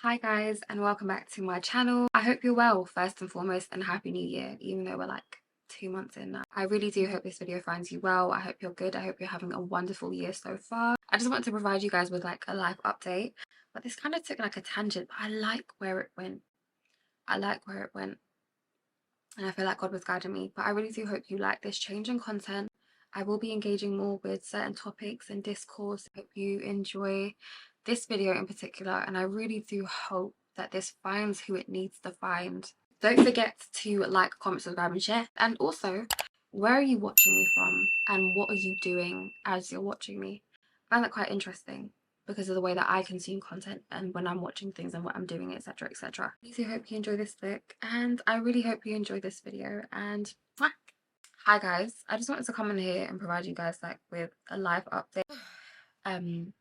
Hi guys, and welcome back to my channel. I hope you're well first and foremost, and happy new year, even though we're like 2 months in now. I really do hope this video finds you well. I hope you're good. I hope you're having a wonderful year so far. I just wanted to provide you guys with like a life update, but this kind of took like a tangent, but I like where it went. I like where it went, and I feel like God was guiding me. But I really do hope you like this change in content. I will be engaging more with certain topics and discourse. I hope you enjoy this video in particular, and I really do hope that this finds who it needs to find. Don't forget to like, comment, subscribe and share. And also, where are you watching me from and what are you doing as you're watching me? I find that quite interesting because of the way that I consume content and when I'm watching things and what I'm doing, etc, etc. I really hope you enjoy this look, and I really hope you enjoy this video. And mwah! Hi guys, I just wanted to come in here and provide you guys like with a live update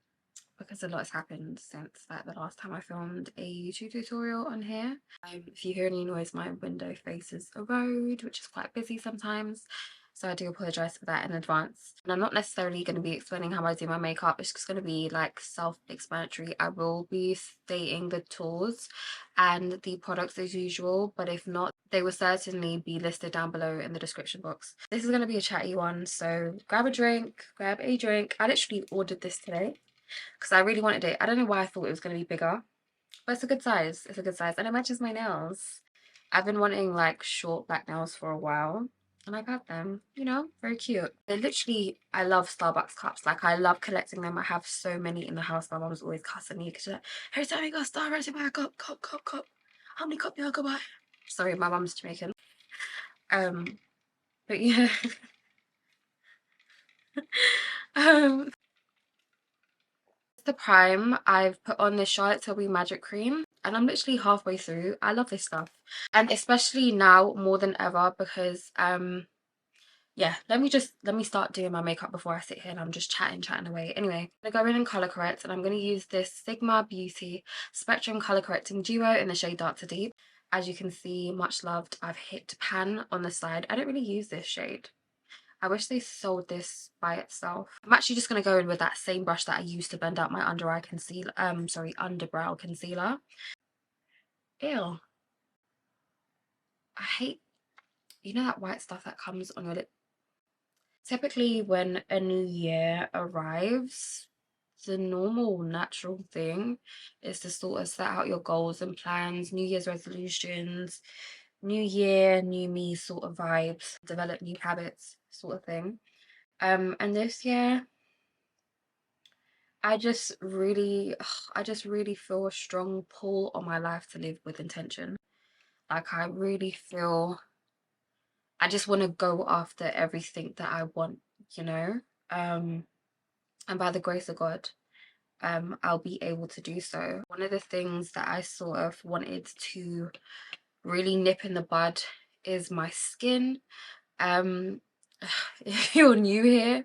because a lot has happened since like the last time I filmed a YouTube tutorial on here. If you hear any noise, my window faces a road, which is quite busy sometimes, so I do apologize for that in advance. And I'm not necessarily going to be explaining how I do my makeup. It's just going to be like self-explanatory. I will be stating the tools and the products as usual, but if not, they will certainly be listed down below in the description box. This is going to be a chatty one, so grab a drink. I literally ordered this today because I really wanted it. I don't know why I thought it was going to be bigger, but it's a good size. It's a good size, and it matches my nails. I've been wanting like short black nails for a while, and I got them, you know, very cute. They're literally, I love Starbucks cups. Like, I love collecting them. I have so many in the house. My mom's always cussing me because she's like, every time we go to Starbucks, you buy a cup. How many cups you gonna buy? Sorry, my mom's Jamaican. But yeah. The prime, I've put on this Tilbury Magic cream, and I'm literally halfway through. I love this stuff, and especially now more than ever because yeah, let me start doing my makeup before I sit here and I'm just chatting away. Anyway, I'm gonna go in and color correct, and I'm gonna use this Sigma Beauty Spectrum Color Correcting Duo in the shade Dark to Deep. As you can see, much loved. I've hit pan on the side. I don't really use this shade. I wish they sold this by itself. I'm actually just going to go in with that same brush that I used to blend out my under eye concealer, underbrow concealer. Ew. I hate, you know, that white stuff that comes on your lip. Typically when a new year arrives, the normal natural thing is to sort of set out your goals and plans, New Year's resolutions, new year, new me sort of vibes, develop new habits sort of thing. And this year, I just really feel a strong pull on my life to live with intention. Like, I really feel I just want to go after everything that I want, you know? And by the grace of God, I'll be able to do so. One of the things that I sort of wanted to really nip in the bud is my skin. If you're new here,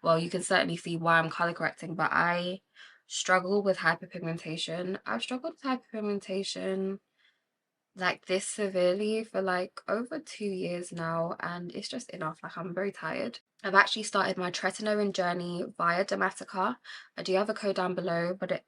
well, you can certainly see why I'm color correcting, but I struggle with hyperpigmentation. I've struggled with hyperpigmentation like this severely for like over 2 years now, and it's just enough. Like, I'm very tired. I've actually started my Tretinoin journey via Dermatica. I do have a code down below, but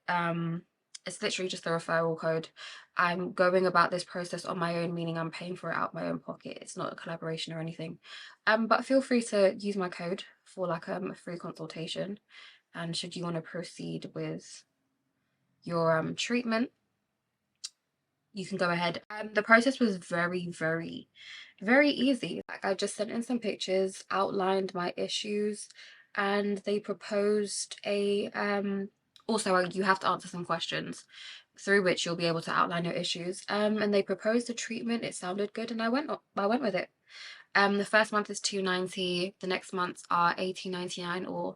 it's literally just a referral code. I'm going about this process on my own, meaning I'm paying for it out my own pocket. It's not a collaboration or anything. But feel free to use my code for like a free consultation. And should you want to proceed with your treatment, you can go ahead. The process was very, very, very easy. Like, I just sent in some pictures, outlined my issues, and they proposed a also you have to answer some questions through which you'll be able to outline your issues. And they proposed a treatment. It sounded good, and I went with it. The first month is $290, the next months are $18.99 or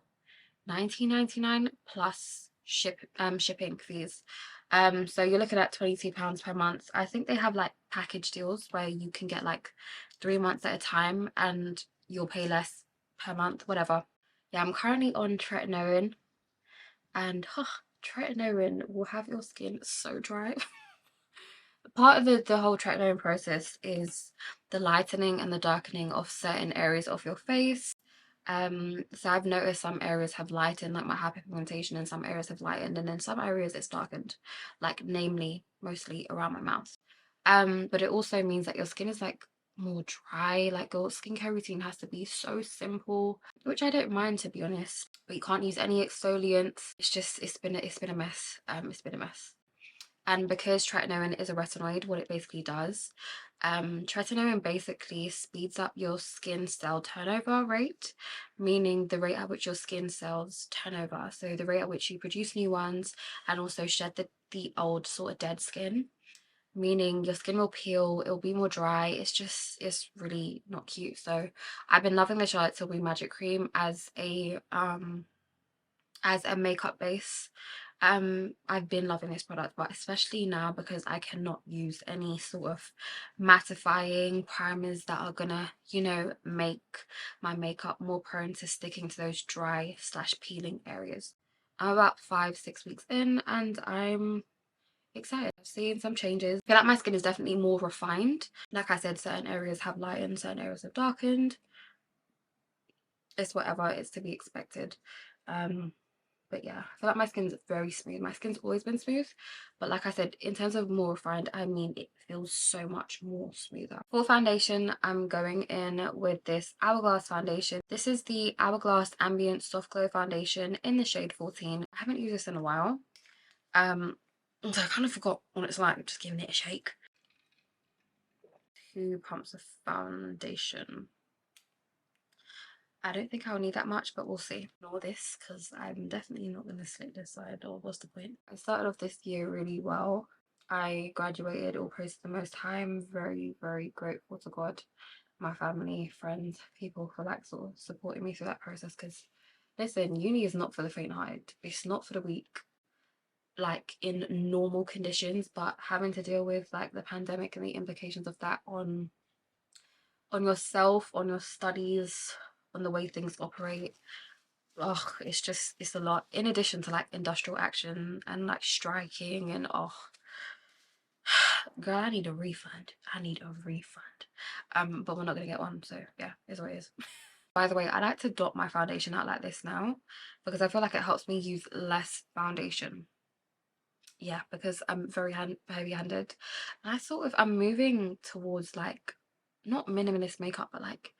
$19.99 plus shipping fees. So you're looking at £22 per month. I think they have like package deals where you can get like 3 months at a time and you'll pay less per month, whatever. Yeah, I'm currently on Tretinoin, and Tretinoin will have your skin so dry. Part of the whole Tretinoin process is the lightening and the darkening of certain areas of your face. So I've noticed some areas have lightened, like my hyperpigmentation, and some areas have lightened, and then some areas it's darkened, like namely mostly around my mouth. But it also means that your skin is like more dry. Like your skincare routine has to be so simple, which I don't mind, to be honest. But you can't use any exfoliants. It's been a mess. It's been a mess. And because tretinoin is a retinoid, what it basically does, tretinoin basically speeds up your skin cell turnover rate, meaning the rate at which your skin cells turn over. So the rate at which you produce new ones and also shed the old sort of dead skin, meaning your skin will peel, it'll be more dry. It's really not cute. So I've been loving the Charlotte Tilbury Magic Cream as a makeup base. I've been loving this product, but especially now because I cannot use any sort of mattifying primers that are gonna, you know, make my makeup more prone to sticking to those dry slash peeling areas. I'm about 5-6 weeks in and I'm excited. I've seen some changes. I feel like my skin is definitely more refined. Like I said, certain areas have lightened, certain areas have darkened. It's whatever, it's to be expected. But yeah, I feel like my skin's very smooth. My skin's always been smooth, but like I said, in terms of more refined, I mean it feels so much more smoother. For foundation, I'm going in with this Hourglass foundation. This is the Hourglass Ambient Soft Glow Foundation in the shade 14. I haven't used this in a while. So I kind of forgot what it's like, just giving it a shake. 2 pumps of foundation. I don't think I'll need that much, but we'll see. Ignore this because I'm definitely not going to slick this side, or what's the point? I started off this year really well. I graduated, all praise to the Most High. I'm very, very grateful to God, my family, friends, people for like sort of supporting me through that process. Because listen, uni is not for the faint-hearted. It's not for the weak, like in normal conditions, but having to deal with like the pandemic and the implications of that on yourself, on your studies, on the way things operate. Oh, it's a lot. In addition to like industrial action and like striking and oh, girl, I need a refund. I need a refund. But we're not gonna get one, so yeah, it's what it is. By the way, I like to dot my foundation out like this now because I feel like it helps me use less foundation. Yeah, because I'm very heavy-handed, and I'm moving towards like not minimalist makeup, but like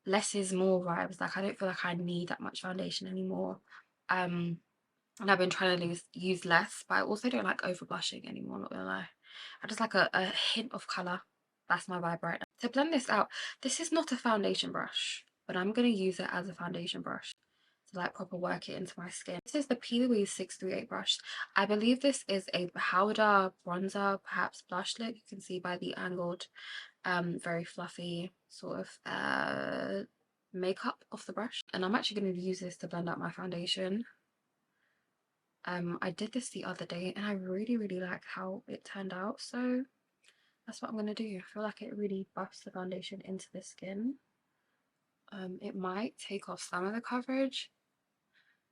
less is more vibes. Like I don't feel like I need that much foundation anymore. And I've been trying to use less, but I also don't like over blushing anymore, not gonna lie. I just like a hint of colour. That's my vibe right now. To blend this out, this is not a foundation brush, but I'm gonna use it as a foundation brush to like proper work it into my skin. This is the P. 638 brush. I believe this is a powder bronzer, perhaps blush look. You can see by the angled very fluffy sort of makeup off the brush, and I'm actually going to use this to blend out my foundation. I did this the other day and I really like how it turned out, so that's what I'm going to do. I feel like it really buffs the foundation into the skin. It might take off some of the coverage,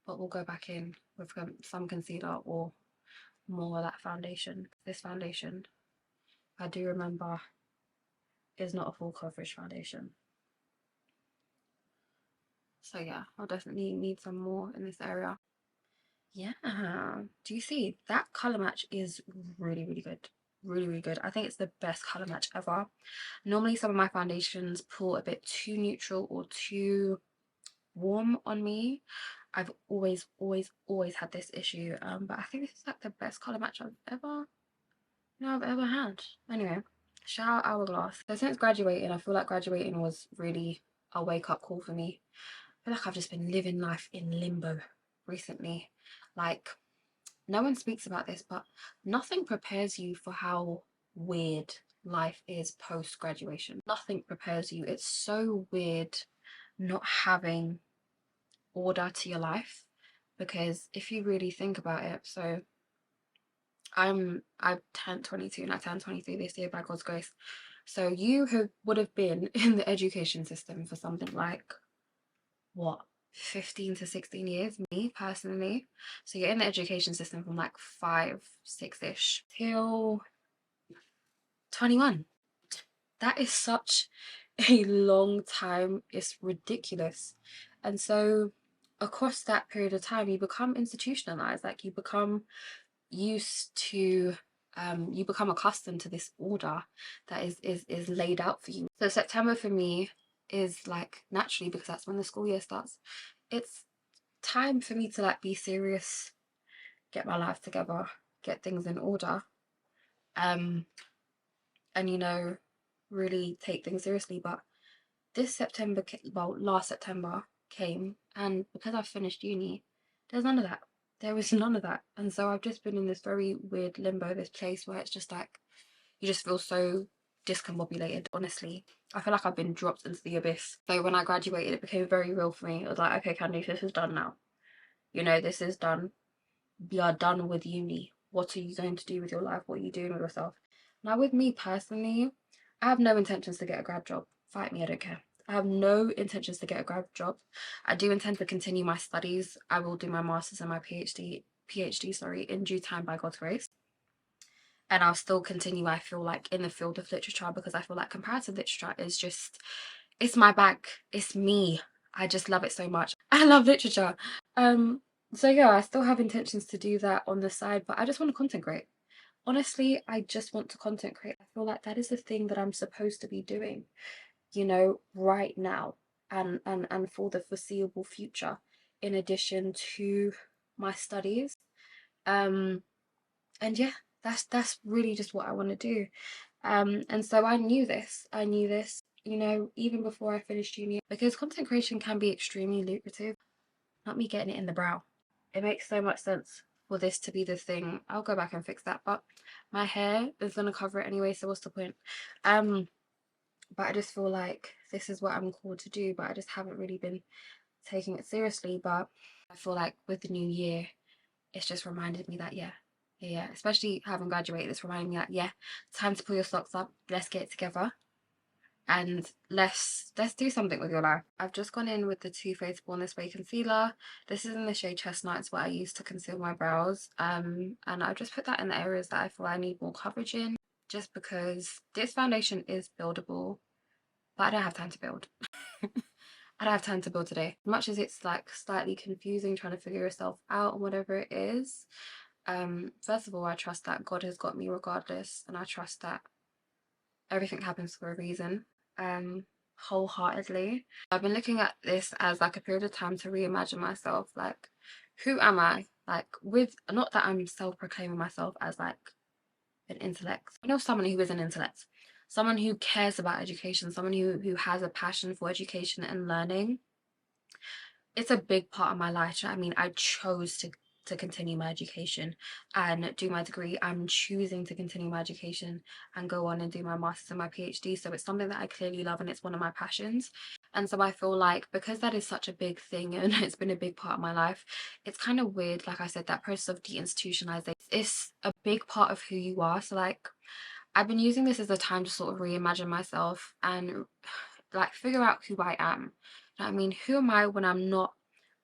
but we'll go back in with some concealer or more of that foundation. This foundation, I do remember, is not a full coverage foundation. So yeah, I'll definitely need some more in this area. Yeah, do you see that color match is really good, really good. I think it's the best color match ever. Normally some of my foundations pull a bit too neutral or too warm on me. I've always had this issue, but I think this is like the best color match I've ever had. Anyway, shout out Hourglass. So since graduating, I feel like graduating was really a wake-up call for me. I feel like I've just been living life in limbo recently. Like, no one speaks about this, but nothing prepares you for how weird life is post graduation. Nothing prepares you. It's so weird not having order to your life, because if you really think about it, so I've turned 22 and I turned 23 this year by God's grace. So you would have been in the education system for something like what, 15 to 16 years, me personally. So you're in the education system from like 5-6ish till 21. That is such a long time. It's ridiculous. And so across that period of time, you become institutionalized, like you become used to you become accustomed to this order that is laid out for you. So September for me is like, naturally, because that's when the school year starts, it's time for me to like be serious, get my life together, get things in order, and you know, really take things seriously. But this September, well, last September came, and because I finished uni, there's none of that. There was none of that. And so I've just been in this very weird limbo, this place where it's just like, you just feel so discombobulated, honestly. I feel like I've been dropped into the abyss. So when I graduated, it became very real for me. It was like, okay, Candice, this is done now. You know, this is done. We are done with uni. What are you going to do with your life? What are you doing with yourself? Now, with me personally, I have no intentions to get a grad job. Fight me, I don't care. I have no intentions to get a grad job. I do intend to continue my studies. I will do my master's and my PhD, sorry, in due time by God's grace. And I'll still continue, I feel like, in the field of literature, because I feel like comparative literature is just, it's my bag. It's me. I just love it so much. I love literature. So yeah, I still have intentions to do that on the side, but I just want to content create. Honestly, I just want to content create. I feel like that is the thing that I'm supposed to be doing, you know, right now, and for the foreseeable future, in addition to my studies. And yeah, that's really just what I want to do. And so I knew this. You know, even before I finished uni, because content creation can be extremely lucrative. Not me getting it in the brow. It makes so much sense for this to be the thing. I'll go back and fix that, but my hair is gonna cover it anyway, so what's the point? But I just feel like this is what I'm called to do, but I just haven't really been taking it seriously. But I feel like with the new year, it's just reminded me that yeah, especially having graduated, it's reminding me that yeah, time to pull your socks up, let's get it together, and let's do something with your life. I've just gone in with the Too Faced Born This Way concealer. This is in the shade Chestnut. It's what I use to conceal my brows, and I've just put that in the areas that I feel I need more coverage in, just because this foundation is buildable, but I don't have time to build. I don't have time to build today. Much as it's like slightly confusing trying to figure yourself out and whatever it is, first of all, I trust that God has got me regardless, and I trust that everything happens for a reason, wholeheartedly. I've been looking at this as like a period of time to reimagine myself, like, who am I? Like, with, not that I'm self-proclaiming myself as like an intellect. I know someone who is an intellect, someone who cares about education, someone who has a passion for education and learning. It's a big part of my life. I mean, I chose to continue my education and do my degree. I'm choosing to continue my education and go on and do my master's and my PhD. So it's something that I clearly love, and it's one of my passions. And so I feel like, because that is such a big thing and it's been a big part of my life, it's kind of weird, like I said, that process of deinstitutionalization is a big part of who you are. So like, I've been using this as a time to sort of reimagine myself and like figure out who I am. You know what I mean? Who am I when I'm not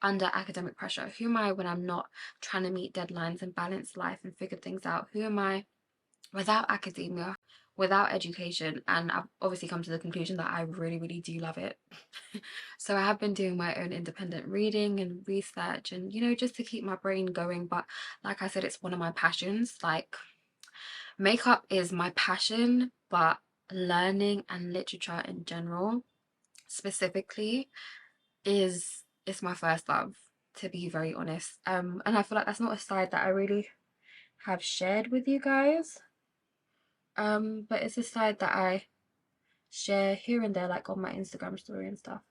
under academic pressure? Who am I when I'm not trying to meet deadlines and balance life and figure things out? Who am I without academia, without education? And I've obviously come to the conclusion that I really, really do love it. So I have been doing my own independent reading and research, and you know, just to keep my brain going. But like I said, it's one of my passions. Like, makeup is my passion, but learning and literature in general, specifically, is my first love, to be very honest. And I feel like that's not a side that I really have shared with you guys. But it's a side that I share here and there, like on my Instagram story and stuff.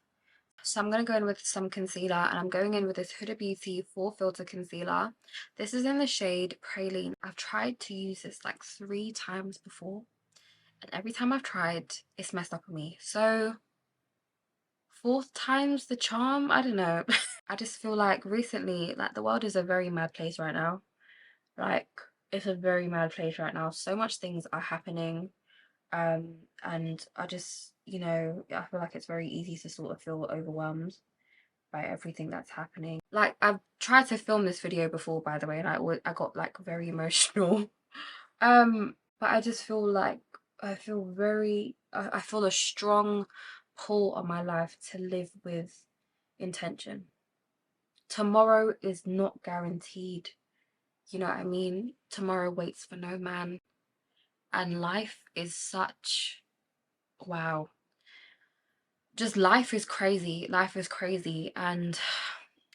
So I'm going to go in with some concealer, and I'm going in with this Huda Beauty Full Filter Concealer. This is in the shade Praline. I've tried to use this like 3 times before, and every time I've tried, it's messed up on me. So 4th time's the charm, I don't know. I just feel like recently, like, the world is a very mad place right now. Like, it's a very mad place right now. So much things are happening. And I just, you know, I feel like it's very easy to sort of feel overwhelmed by everything that's happening. Like, I've tried to film this video before, by the way, and I got like very emotional. But I just feel like I feel a strong pull on my life to live with intention. Tomorrow is not guaranteed. You know what I mean? Tomorrow waits for no man. And life is such, wow. Just life is crazy. Life is crazy. And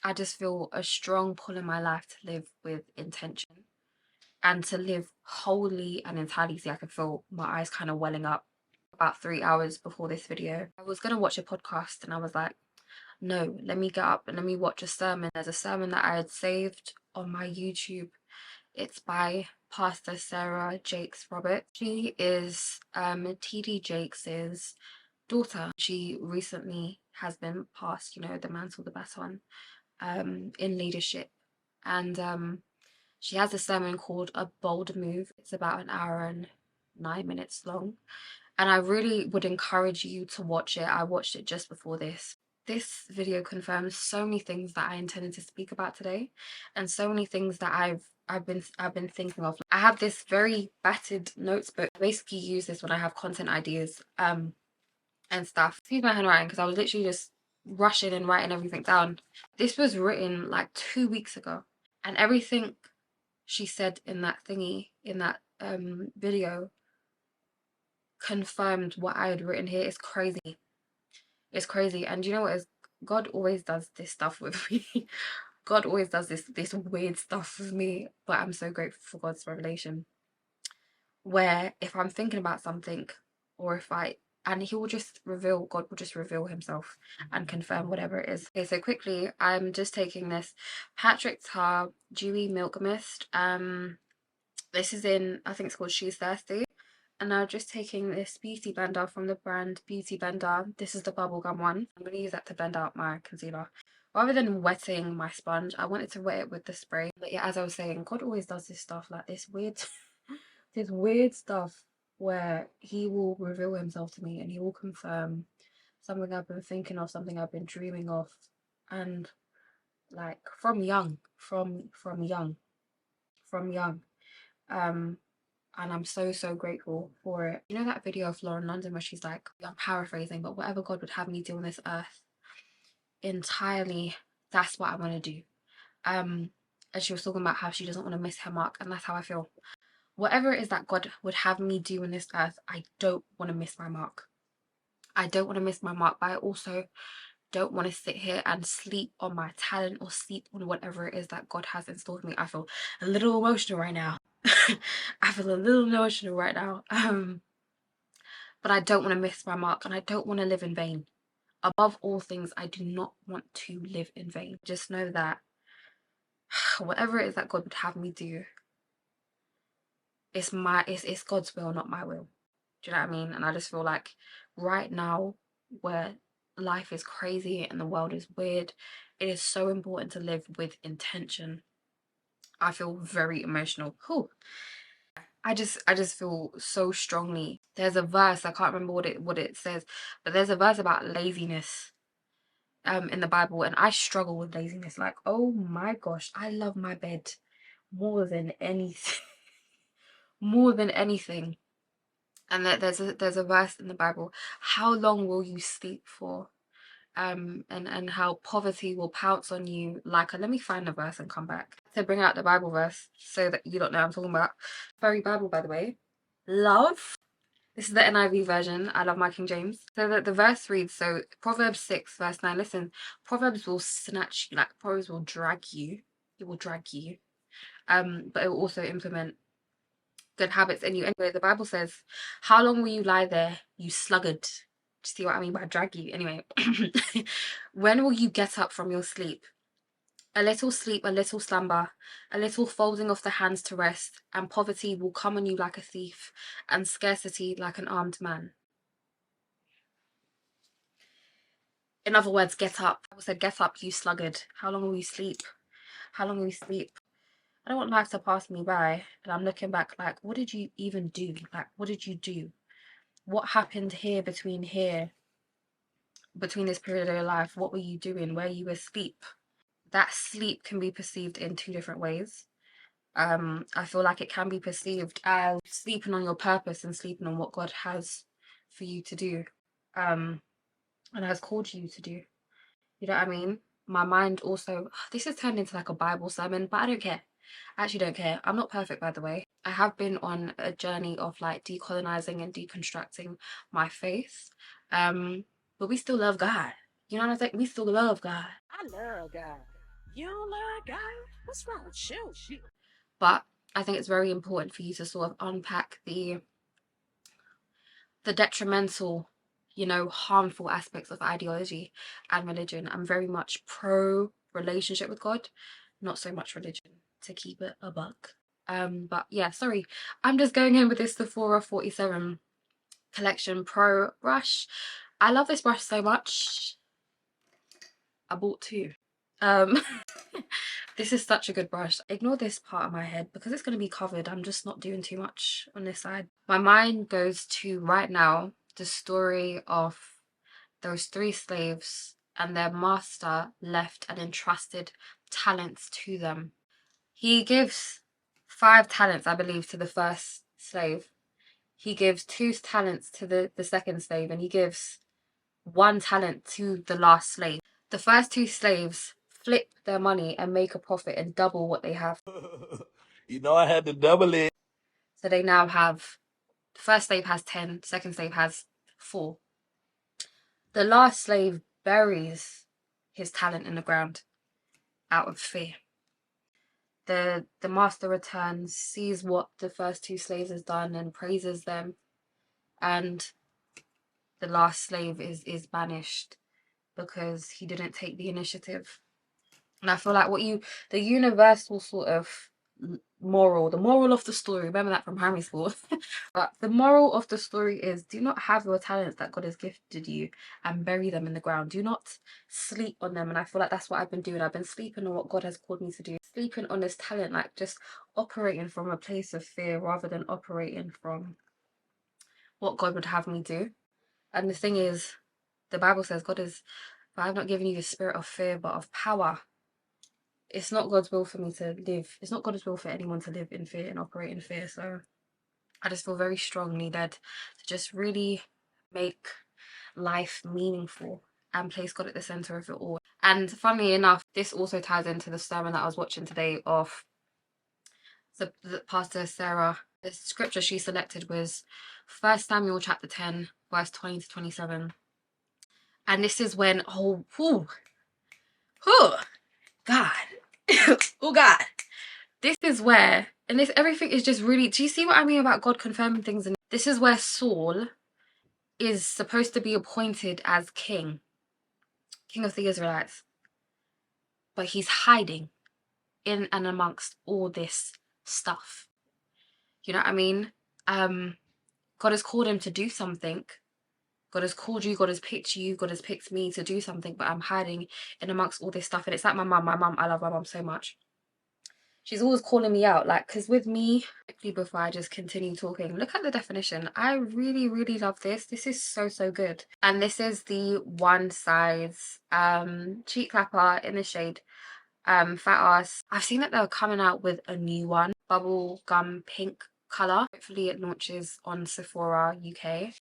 I just feel a strong pull in my life to live with intention and to live wholly and entirely. See, I can feel my eyes kind of welling up. About 3 hours before this video, I was going to watch a podcast and I was like, no, let me get up and let me watch a sermon. There's a sermon that I had saved on my YouTube. It's by Pastor Sarah Jakes Roberts. She is TD Jakes's daughter. She recently has been passed, you know, the mantle, the baton, in leadership. And she has a sermon called A Bold Move. It's about 1 hour and 9 minutes long. And I really would encourage you to watch it. I watched it just before this. This video confirms so many things that I intended to speak about today, and so many things that I've been thinking of. I have this very battered notes book. I basically use this when I have content ideas and stuff. Excuse my handwriting because I was literally just rushing and writing everything down. This was written like 2 weeks ago, and everything she said in that thingy, in that video, confirmed what I had written here. It's crazy. It's crazy. And you know what is, God always does this stuff with me. God always does this weird stuff with me, but I'm so grateful for God's revelation, where if I'm thinking about something, or if I, and he will just reveal, God will just reveal himself and confirm whatever it is. Okay, so quickly, I'm just taking this Patrick Tar Dewy Milk Mist. This is in, I think it's called She's Thirsty. And now just taking this beauty blender from the brand Beauty Blender. This is the bubblegum one. I'm going to use that to blend out my concealer. Rather than wetting my sponge, I wanted to wet it with the spray. But yeah, as I was saying, God always does this stuff, like this weird, this weird stuff where he will reveal himself to me and he will confirm something I've been thinking of, something I've been dreaming of. And like from young. And I'm so grateful for it. You know that video of Lauren London where she's like, I'm paraphrasing, but whatever God would have me do on this earth, entirely, that's what I want to do. And she was talking about how she doesn't want to miss her mark, and that's how I feel. Whatever it is that God would have me do on this earth, I don't want to miss my mark. I don't want to miss my mark, but I also don't want to sit here and sleep on my talent or sleep on whatever it is that God has in store for me. I feel a little emotional right now. I feel a little emotional right now. But I don't want to miss my mark, and I don't want to live in vain. Above all things, I do not want to live in vain. Just know that whatever it is that God would have me do, it's God's will, not my will. Do you know what I mean? And I just feel like right now, where life is crazy and the world is weird, it is so important to live with intention. I feel very emotional. Whew. I just feel so strongly. There's a verse, I can't remember what it says, but there's a verse about laziness in the Bible, and I struggle with laziness. Like, oh my gosh, I love my bed more than anything. More than anything. And that there's a verse in the Bible, how long will you sleep for? And how poverty will pounce on you like a, let me find the verse and come back to bring out the Bible verse so that you don't know what I'm talking about. Very Bible, by the way. Love. This is the NIV version. I love my King James. So that the verse reads, so Proverbs 6 verse 9. Listen, Proverbs will snatch you, like Proverbs will drag you. It will drag you. But it will also implement good habits in you. Anyway, the Bible says, how long will you lie there, you sluggard? See what I mean by drag you? Anyway, when will you get up from your sleep? A little sleep, a little slumber, a little folding of the hands to rest, and poverty will come on you like a thief, and scarcity like an armed man. In other words, get up. I said, get up, you sluggard. How long will you sleep? How long will you sleep? I don't want life to pass me by, and I'm looking back like, what did you even do? Like, what did you do? What happened here, between this period of your life? What were you doing? Where you were asleep? That sleep can be perceived in two different ways. I feel like it can be perceived as sleeping on your purpose and sleeping on what God has for you to do, and has called you to do. You know what I mean? My mind also, this has turned into like a Bible sermon, but I don't care. I actually don't care. I'm not perfect, by the way. I have been on a journey of like decolonizing and deconstructing my faith. But we still love God. You know what I'm saying? We still love God. I love God. You don't love God? What's wrong with you? But I think it's very important for you to sort of unpack the detrimental, you know, harmful aspects of ideology and religion. I'm very much pro relationship with God, not so much religion, to keep it a buck. But yeah, sorry, I'm just going in with this Sephora 47 collection pro brush. I love this brush so much. I bought two. Um this is such a good brush. Ignore this part of my head because it's going to be covered. I'm just not doing too much on this side. My mind goes to right now the story of those three slaves and their master left and entrusted talents to them. He gives 5 talents, I believe, to the first slave. He gives 2 talents to the second slave, and he gives 1 talent to the last slave. The first 2 slaves flip their money and make a profit and double what they have. You know I had to double it. So they now have, the first slave has 10, second slave has 4. The last slave buries his talent in the ground out of fear. The master returns, sees what the first 2 slaves has done and praises them, and the last slave is banished because he didn't take the initiative. And I feel like the universal sort of moral, the moral of the story, remember that from primary school, but the moral of the story is, do not have your talents that God has gifted you and bury them in the ground. Do not sleep on them. And I feel like that's what I've been doing. I've been sleeping on what God has called me to do, sleeping on this talent, like just operating from a place of fear rather than operating from what God would have me do. And the thing is, the Bible says God is, but I've not given you the spirit of fear but of power. It's not God's will for me to live. It's not God's will for anyone to live in fear and operate in fear. So I just feel very strongly led to just really make life meaningful and place God at the center of it all. And funnily enough, this also ties into the sermon that I was watching today of the Pastor Sarah. The scripture she selected was 1 Samuel chapter 10, verse 20 to 27. And this is when, oh, God. Oh God, this is where, and this everything is just really, do you see what I mean about God confirming things? And this is where Saul is supposed to be appointed as king of the Israelites, but he's hiding in and amongst all this stuff. You know what I mean? God has called him to do something. God has called you, God has picked you, God has picked me to do something, but I'm hiding in amongst all this stuff. And it's like my mum, I love my mum so much. She's always calling me out, like, because with me, quickly before I just continue talking, look at the definition. I really, really love this. This is so, so good. And this is the one size cheek clapper in the shade Fat Ass. I've seen that they're coming out with a new one, bubble gum pink colour. Hopefully it launches on Sephora UK.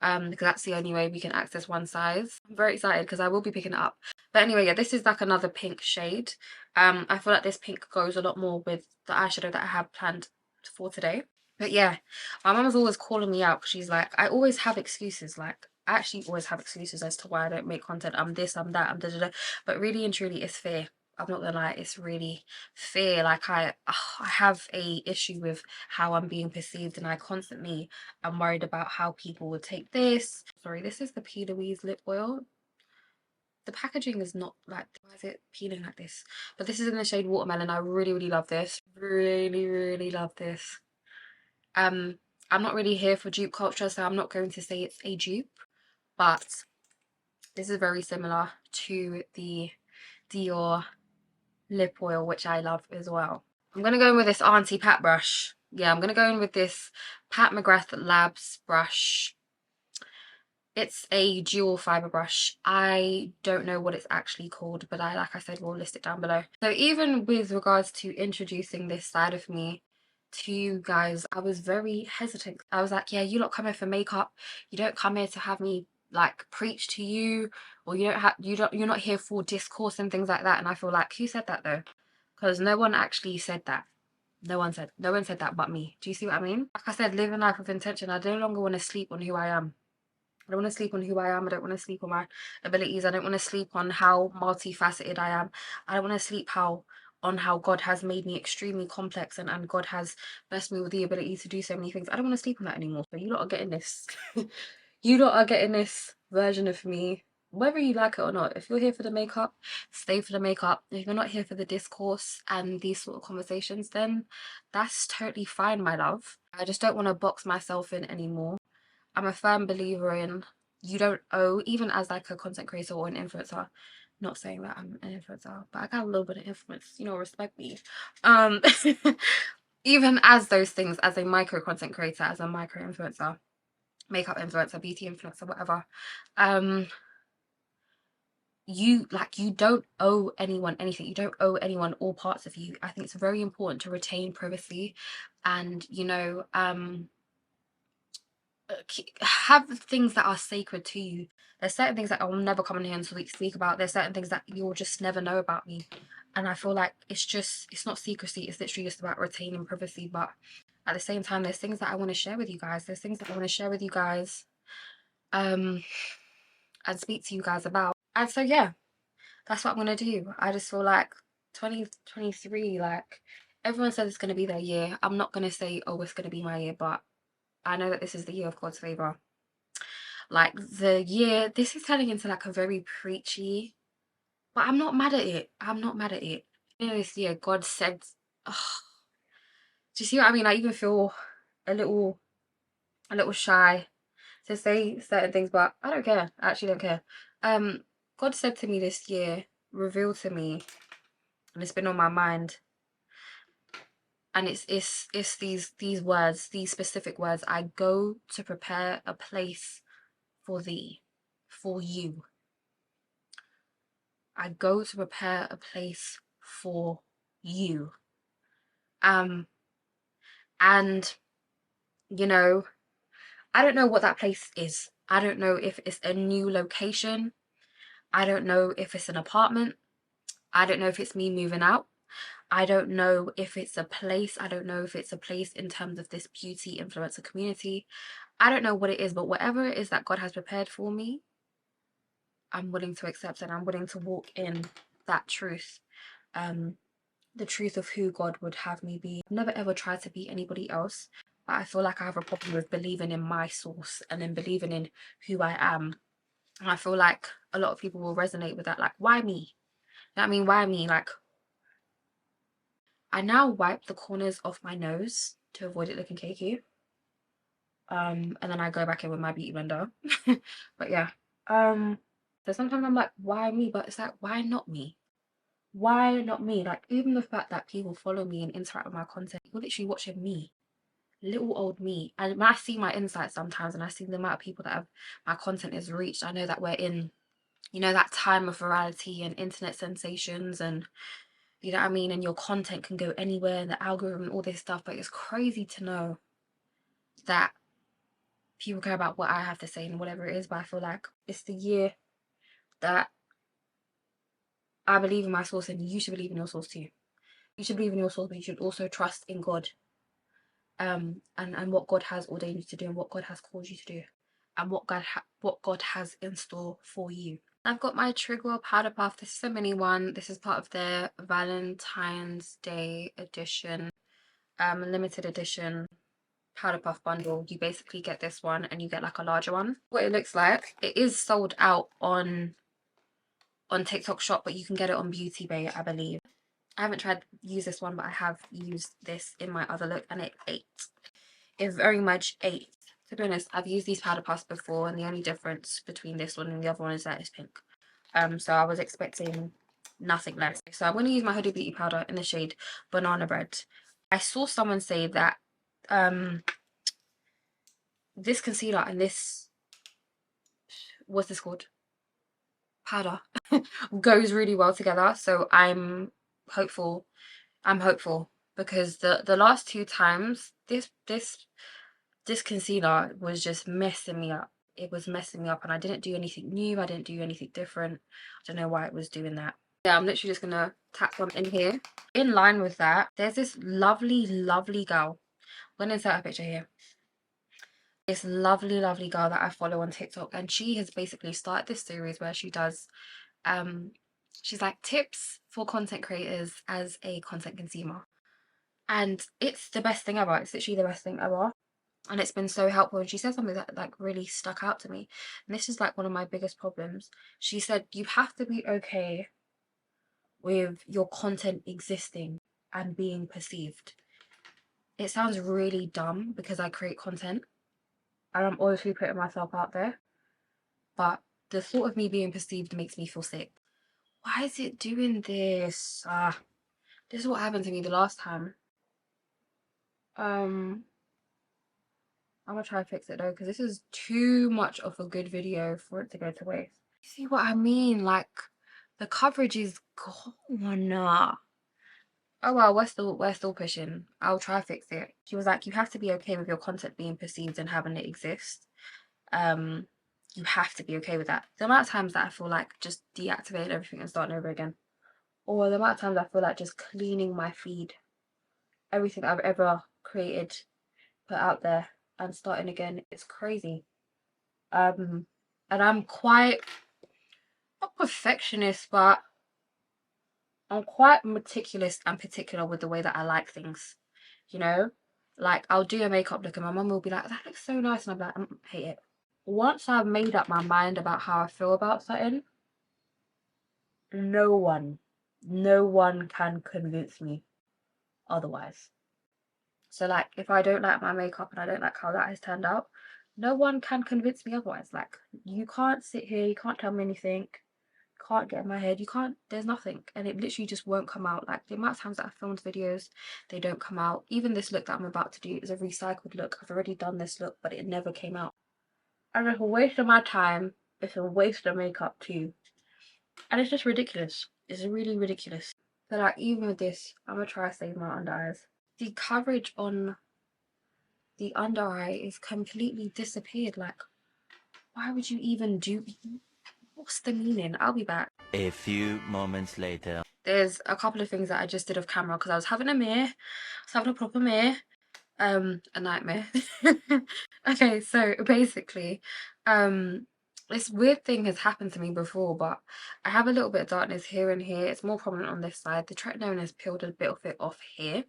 Because that's the only way we can access one size. I'm very excited because I will be picking it up. But anyway, yeah, this is like another pink shade. I feel like this pink goes a lot more with the eyeshadow that I have planned for today. But yeah, my mum is always calling me out because she's like, I always have excuses. Like, I actually always have excuses as to why I don't make content. I'm this, I'm that, I'm da da da. But really and truly, it's fear. I'm not gonna lie, it's really fear. Like I have a issue with how I'm being perceived, and I constantly am worried about how people would take this. Sorry, this is the P. Louise lip oil. The packaging is not like, why is it peeling like this? But this is in the shade Watermelon. I really, really love this. Really, really love this. I'm not really here for dupe culture, so I'm not going to say it's a dupe, but this is very similar to the Dior lip oil, which I love as well. I'm going to go in with this Auntie Pat brush. Yeah, I'm going to go in with this Pat McGrath Labs brush. It's a dual fiber brush. I don't know what it's actually called, but like I said, we'll list it down below. So even with regards to introducing this side of me to you guys, I was very hesitant. I was like, yeah, you lot come here for makeup. You don't come here to have me like preach to you, or you're not here for discourse and things like that. And I feel like, who said that though? Because no one actually said that. No one said that but me. Do you see what I mean? Like I said, living life with intention. I no longer want to sleep on who I am. I don't want to sleep on who I am. I don't want to sleep on my abilities. I don't want to sleep on how multifaceted I am. I don't want to sleep on how God has made me extremely complex, and God has blessed me with the ability to do so many things. I don't want to sleep on that anymore. So you lot are getting this. You lot are getting this version of me, whether you like it or not. If you're here for the makeup, stay for the makeup. If you're not here for the discourse and these sort of conversations, then that's totally fine, my love. I just don't want to box myself in anymore. I'm a firm believer in, you don't owe, even as like a content creator or an influencer, not saying that I'm an influencer, but I got a little bit of influence, you know, respect me. Um even as those things, as a micro content creator, as a micro influencer, makeup influencer, beauty influencer, whatever, you don't owe anyone anything. You don't owe anyone all parts of you. I think it's very important to retain privacy, and you know, have things that are sacred to you. There's certain things that I will never come in here and speak about. There's certain things that you'll just never know about me, and I feel like it's not secrecy, it's literally just about retaining privacy. But at the same time, there's things that I want to share with you guys. There's things that I want to share with you guys, and speak to you guys about. And so yeah, that's what I'm gonna do. I just feel like 2023, like everyone says it's gonna be their year. I'm not gonna say, oh, it's gonna be my year, but I know that this is the year of God's favor. Like the year, this is turning into like a very preachy, but I'm not mad at it. I'm not mad at it. You know, this year God said, oh, do you see what I mean? I even feel a little shy to say certain things, but I don't care. I actually don't care. God said to me this year, revealed to me, and it's been on my mind. And it's these words, these specific words. I go to prepare a place for thee, for you. I go to prepare a place for you. And you know, I don't know what that place is. I don't know if it's a new location. I don't know if it's an apartment. I don't know if it's me moving out. I don't know if it's a place. I don't know if it's a place in terms of this beauty influencer community. I don't know what it is, but whatever it is that God has prepared for me, I'm willing to accept, and I'm willing to walk in that truth. The truth of who God would have me be. I've never ever tried to be anybody else, but I feel like I have a problem with believing in my source and then believing in who I am. And I feel like a lot of people will resonate with that. Like, why me? You know what I mean? Why me? Like, I now wipe the corners of my nose to avoid it looking cakey. And then I go back in with my beauty blender. But yeah. So sometimes I'm like, why me? But it's like, why not me? Why not me? Like, even the fact that people follow me and interact with my content, you're literally watching me, little old me. And when I see my insights sometimes, and I see the amount of people that have my content is reached, I know that we're in, you know, that time of virality and internet sensations, and you know what I mean, and your content can go anywhere and the algorithm and all this stuff. But it's crazy to know that people care about what I have to say and whatever it is. But I feel like it's the year that I believe in my source, and you should believe in your source too. You should believe in your source, but you should also trust in God, and what God has ordained you to do, and what God has called you to do, and what God has in store for you. I've got my Trigger powder puff. This is a mini one. This is part of their Valentine's Day edition, limited edition powder puff bundle. You basically get this one and you get like a larger one. What it looks like, it is sold out on TikTok shop, but you can get it on Beauty Bay, I believe. I haven't tried to use this one, but I have used this in my other look, and it ate. It very much ate. To be honest, I've used these powder puffs before, and the only difference between this one and the other one is that it's pink. So I was expecting nothing less. So I'm going to use my Huda Beauty powder in the shade Banana Bread. I saw someone say that this concealer and this, what's this called? Powder goes really well together. So I'm hopeful. Because the last two times this concealer was just messing me up. it was messing me up, and I didn't do anything new, I didn't do anything different. I don't know why it was doing that. Yeah, I'm literally just gonna tap one in here. In line with that, there's this lovely girl. I'm gonna insert a picture here. This lovely girl that I follow on TikTok, and she has basically started this series where she does she's like tips for content creators as a content consumer, and it's the best thing ever. It's literally the best thing ever, and it's been so helpful. And she said something that like really stuck out to me, and this is like one of my biggest problems. She said you have to be okay with your content existing and being perceived. It sounds really dumb because I create content and I'm obviously putting myself out there, but the thought of me being perceived makes me feel sick. Why is it doing this? This is what happened to me the last time. I'm gonna try to fix it though, because this is too much of a good video for it to go to waste. You see what I mean? Like, the coverage is gone. Oh well, we're still pushing. I'll try to fix it. She was like, you have to be okay with your content being perceived and having it exist. You have to be okay with that. The amount of times that I feel like just deactivating everything and starting over again, or the amount of times I feel like just cleaning my feed, everything I've ever created, put out there, and starting again, it's crazy. And I'm quite, not perfectionist, but I'm quite meticulous and particular with the way that I like things, you know? Like, I'll do a makeup look and my mum will be like, that looks so nice, and I'm like, I hate it. Once I've made up my mind about how I feel about something, no one can convince me otherwise. So like, if I don't like my makeup and I don't like how that has turned out, no one can convince me otherwise. Like, you can't sit here, you can't tell me anything, can't get in my head, you can't, there's nothing, and it literally just won't come out. Like, the amount of times that I've filmed videos, they don't come out. Even this look that I'm about to do is a recycled look. I've already done this look, but it never came out. And it's a waste of my time, it's a waste of makeup too, and it's just ridiculous. It's really ridiculous. So like, even with this, I'm gonna try to save my under eyes. The coverage on the under eye is completely disappeared. Like, why would you even do, what's the meaning? I'll be back. A few moments later. There's a couple of things that I just did off camera because I was having a mirror. I was having a proper mirror. A nightmare. Okay, so basically, this weird thing has happened to me before, but I have a little bit of darkness here and here. It's more prominent on this side. The tretinoin has peeled a bit of it off here,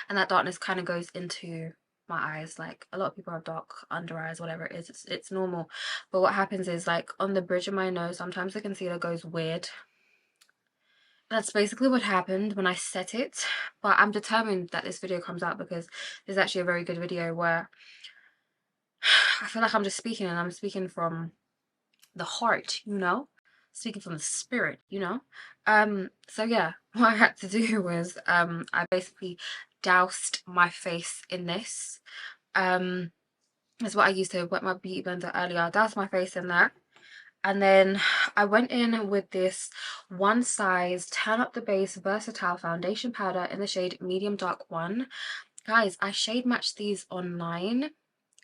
and that darkness kind of goes into my eyes. Like, a lot of people have dark under eyes, whatever it is, it's normal. But what happens is, like, on the bridge of my nose, sometimes the concealer goes weird. That's basically what happened when I set it, but I'm determined that this video comes out because there's actually a very good video where I feel like I'm just speaking, and I'm speaking from the heart, you know, speaking from the spirit, you know. So yeah, what I had to do was I basically doused my face in this. That's what I used to wet my beauty blender earlier. I doused my face in that. And then I went in with this One Size Turn Up the Base Versatile Foundation Powder in the shade Medium Dark 1. Guys, I shade matched these online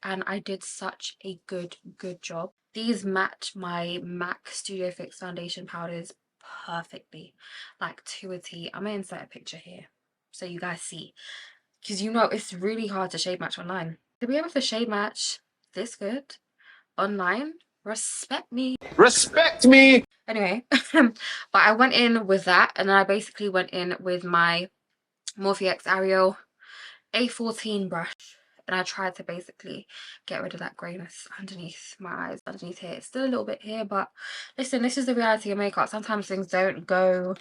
and I did such a good job. These match my MAC Studio Fix foundation powders perfectly, like to a T. I'm gonna insert a picture here so you guys see, because you know it's really hard to shade match online. To be able to shade match this good online, respect me. Respect me! Anyway, but I went in with that, and then I basically went in with my Morphe X Ariel A14 brush, and I tried to basically get rid of that greyness underneath my eyes, underneath here. It's still a little bit here, but listen, this is the reality of makeup. Sometimes things don't go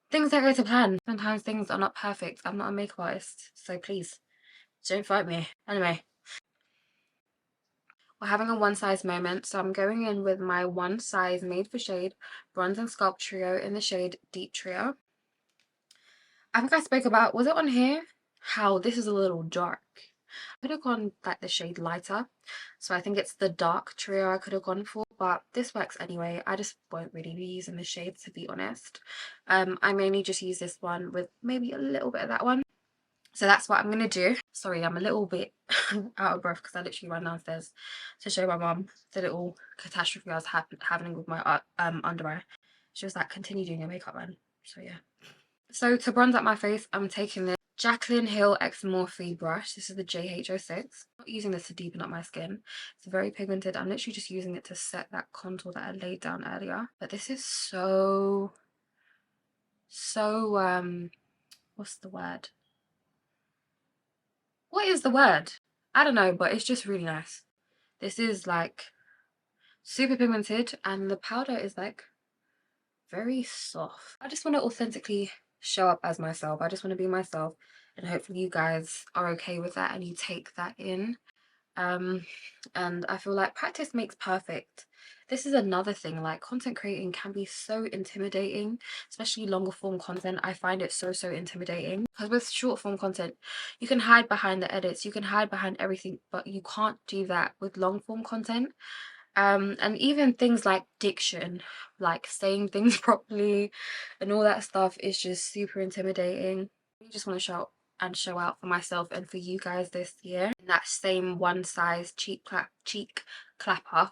to plan. Sometimes things are not perfect. I'm not a makeup artist, so please don't fight me. Anyway, we're having a one size moment, so I'm going in with my One Size Made for Shade Bronze and Sculpt Trio in the shade Deep Trio. I think I spoke about, was it on here, how this is a little dark. I could have gone like the shade lighter, so I think it's the dark trio I could have gone for, but this works anyway. I just won't really be using the shade, to be honest. I mainly just use this one with maybe a little bit of that one. So that's what I'm gonna do. Sorry, I'm a little bit out of breath because I literally ran downstairs to show my mum the little catastrophe I was having with my under eye. She was like, continue doing your makeup, man. So yeah. So to bronze up my face, I'm taking this Jaclyn Hill X Morphe brush. This is the JH06. I'm not using this to deepen up my skin. It's very pigmented. I'm literally just using it to set that contour that I laid down earlier. But this is so what's the word? What is the word? I don't know, but it's just really nice. This is like super pigmented and the powder is like very soft. I just want to authentically show up as myself. I just want to be myself, and hopefully you guys are okay with that and you take that in. And I feel like practice makes perfect. This is another thing, like content creating can be so intimidating, especially longer form content. I find it so intimidating because with short form content you can hide behind the edits, you can hide behind everything, but you can't do that with long form content. And even things like diction, like saying things properly and all that stuff is just super intimidating. I just want to show out for myself and for you guys this year in that same one size cheek clapper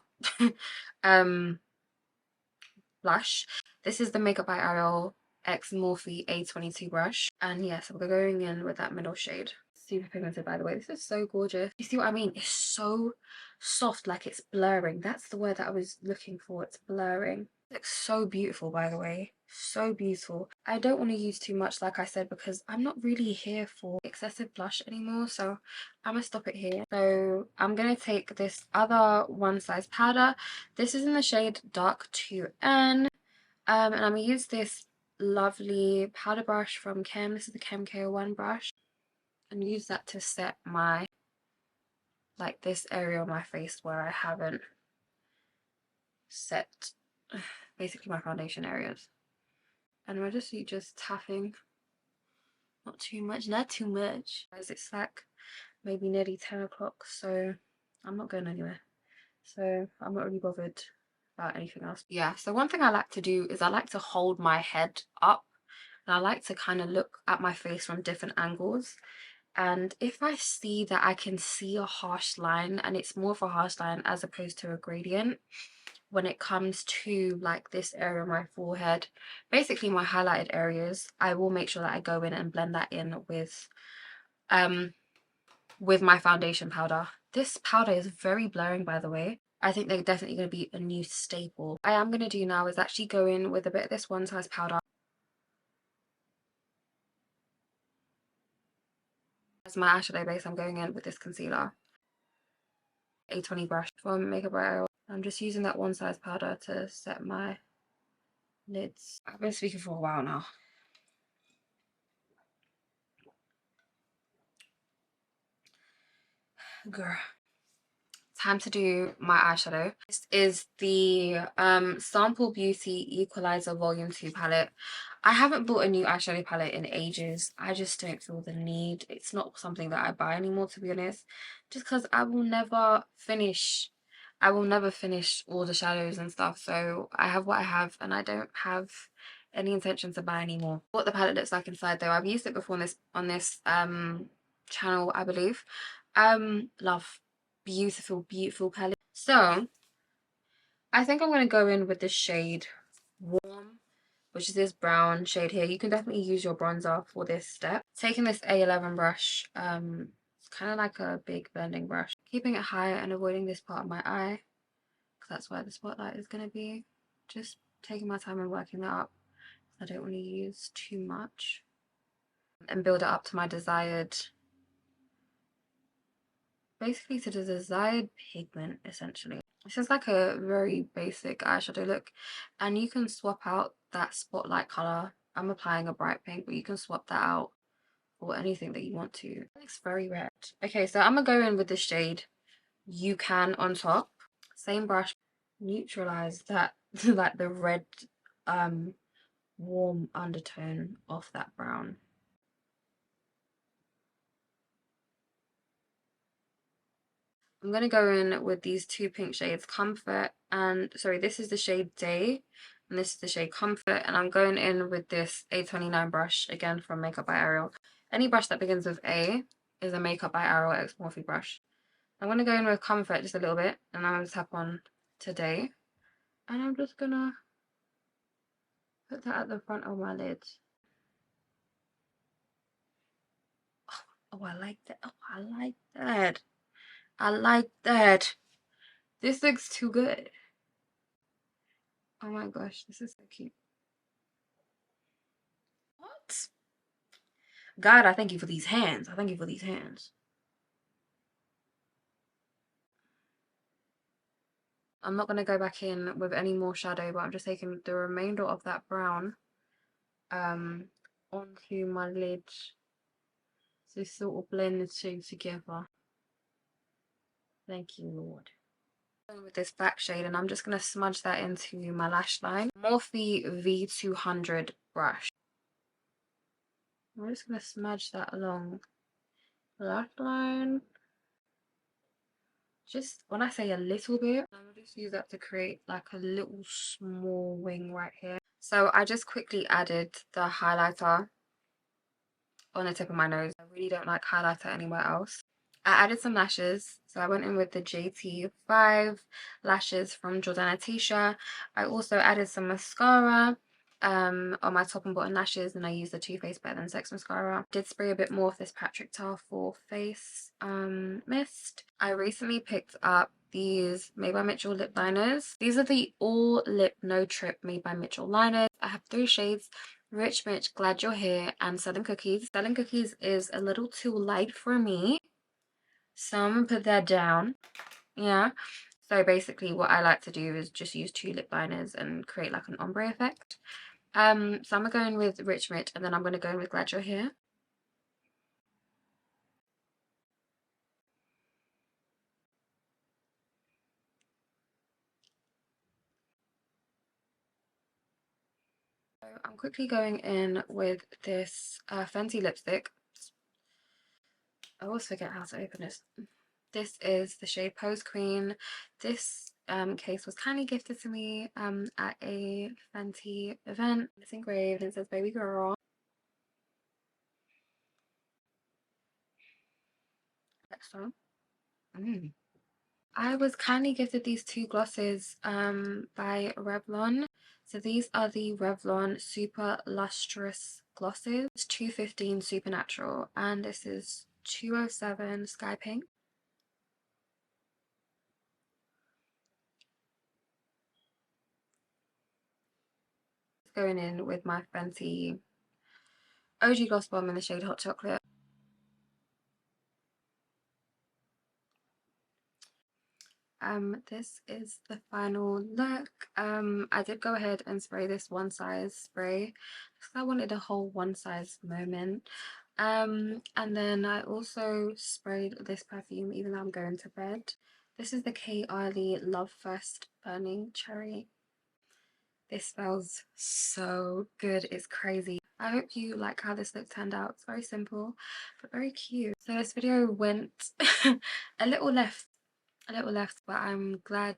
blush. This is the Makeup by Ariel X Morphe A22 brush, and yes, we're going in with that middle shade. Super pigmented, by the way. This is so gorgeous. You see what I mean? It's so soft, like it's blurring. That's the word that I was looking for. It's blurring. It looks so beautiful, by the way. So beautiful. I don't want to use too much, like I said, because I'm not really here for excessive blush anymore, so I'm gonna stop it here. So I'm gonna take this other one size powder. This is in the shade Dark 2N, and I'm gonna use this lovely powder brush from Chem. This is the Chem K01 brush, and use that to set my, like this area on my face where I haven't set basically my foundation areas. And we're just tapping, not too much, not too much, as it's like maybe nearly 10 o'clock, so I'm not going anywhere, so I'm not really bothered about anything else. Yeah, so one thing I like to do is I like to hold my head up, and I like to kind of look at my face from different angles. And if I see that I can see a harsh line, and it's more of a harsh line as opposed to a gradient, when it comes to like this area of my forehead, basically my highlighted areas, I will make sure that I go in and blend that in with my foundation powder. This powder is very blurring, by the way. I think they're definitely going to be a new staple. What I am going to do now is actually go in with a bit of this one size powder. As my eyeshadow base, I'm going in with this concealer. A20 brush from Makeup by Ariel. I'm just using that one size powder to set my lids. I've been speaking for a while now. Girl. Time to do my eyeshadow. This is the Sample Beauty Equaliser Volume 2 palette. I haven't bought a new eyeshadow palette in ages. I just don't feel the need. It's not something that I buy anymore, to be honest. Just because I will never finish all the shadows and stuff. So I have what I have, and I don't have any intention to buy anymore. What the palette looks like inside though, I've used it before on this channel, I believe. Love. Beautiful palette. So I think I'm going to go in with the shade Warm, which is this brown shade here. You can definitely use your bronzer for this step. Taking this A11 brush, it's kind of like a big blending brush. Keeping it high and avoiding this part of my eye, because that's where the spotlight is going to be. Just taking my time and working that up. I don't want to use too much. And build it up to my desired, basically to the desired pigment, essentially. This is like a very basic eyeshadow look, and you can swap out that spotlight color. I'm applying a bright pink, but you can swap that out for anything that you want to. It looks very red. Okay, so I'm gonna go in with the shade You Can on top. Same brush, neutralize that like the red warm undertone of that brown. I'm going to go in with these two pink shades, Comfort, and sorry, this is the shade Day, and this is the shade Comfort, and I'm going in with this A29 brush, again from Makeup by Ariel. Any brush that begins with A is a Makeup by Arrow X Morphe brush. I'm going to go in with Comfort just a little bit, and I'm going to tap on Today. And I'm just going to put that at the front of my lid. Oh, I like that. Oh, I like that. I like that. This looks too good. Oh my gosh, this is so cute. What? God, I thank you for these hands. I thank you for these hands. I'm not going to go back in with any more shadow, but I'm just taking the remainder of that brown onto my lid to sort of blend the two together. Thank you, Lord. With this black shade, and I'm just going to smudge that into my lash line. Morphe V200 brush. I'm just going to smudge that along the lash line. Just when I say a little bit, I'm gonna just use that to create like a little small wing right here. So I just quickly added the highlighter on the tip of my nose. I really don't like highlighter anywhere else. I added some lashes, so I went in with the JT5 lashes from Jordana Tisha. I also added some mascara on my top and bottom lashes, and I used the Too Faced Better Than Sex mascara. Did spray a bit more of this Patrick Tar for face mist. I recently picked up these Made by Mitchell lip liners. These are the All Lip No Trip Made by Mitchell liners. I have 3 shades: Rich Mitch, Glad You're Here, and Southern Cookies. Southern Cookies is a little too light for me, so I'm gonna put that down. Yeah, so basically what I like to do is just use 2 lip liners and create like an ombre effect. So I'm gonna go in with Rich Mitch, and then I'm gonna go in with Glad You're Here. So I'm quickly going in with this Fenty lipstick. I always forget how to open this. This is the shade Pose Queen. This case was kindly gifted to me at a Fenty event. It's engraved and it says baby girl. So, I was kindly gifted these 2 glosses by Revlon. So these are the Revlon Super Lustrous glosses. It's 215 Supernatural, and this is 207 Sky Pink. Going in with my Fenty OG Gloss Bomb in the shade Hot Chocolate. This is the final look. I did go ahead and spray this one size spray because I wanted a whole one size moment. And then I also sprayed this perfume even though I'm going to bed. This is the K. Arley Love First Burning Cherry. This smells so good, it's crazy. I hope you like how this look turned out. It's very simple but very cute. So this video went a little left, but I'm glad,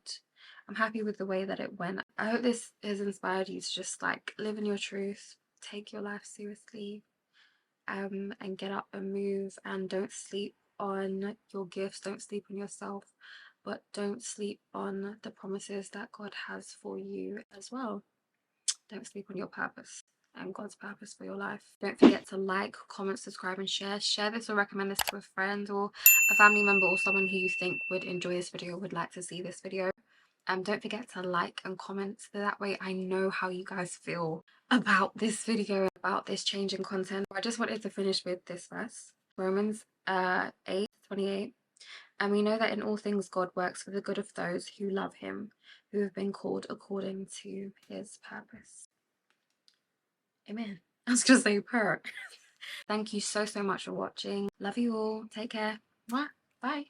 I'm happy with the way that it went. I hope this has inspired you to just like live in your truth, take your life seriously, and get up and move, and don't sleep on your gifts, don't sleep on yourself, but don't sleep on the promises that God has for you as well. Don't sleep on your purpose and God's purpose for your life. Don't forget to like, comment, subscribe, and share. Share this or recommend this to a friend or a family member or someone who you think would enjoy this video, would like to see this video. Don't forget to like and comment, so that way I know how you guys feel about this video, about this change in content. I just wanted to finish with this verse. Romans 8:28. And we know that in all things God works for the good of those who love him, who have been called according to his purpose. Amen. I was gonna say prayer. Thank you so much for watching. Love you all. Take care. Mwah. Bye.